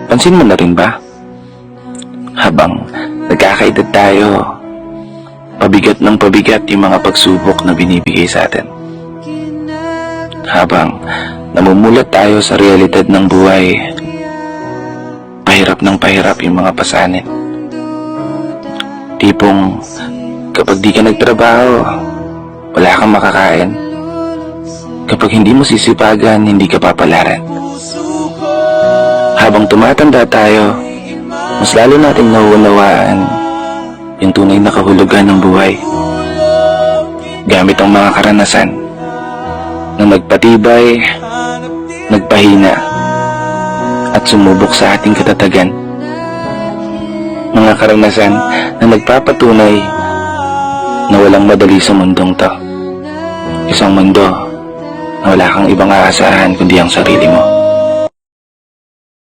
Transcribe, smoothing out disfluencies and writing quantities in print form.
Pansin mo na rin ba? Habang nagkakaedad tayo, pabigat ng pabigat yung mga pagsubok na binibigay sa atin. Habang namumulat tayo sa realidad ng buhay, pahirap ng pahirap yung mga pasanin. Tipong kapag di ka nagtrabaho, wala kang makakain. Kapag hindi mo sisipagan, hindi ka papalaran. Habang tumatanda tayo, mas lalo nating nauunawaan yung tunay na kahulugan ng buhay. Gamit ang mga karanasan na nagpatibay, nagpahina, at sumubok sa ating katatagan. Mga karanasan na nagpapatunay na walang madali sa mundong to. Isang mundo na wala kang ibang aasahan kundi ang sarili mo.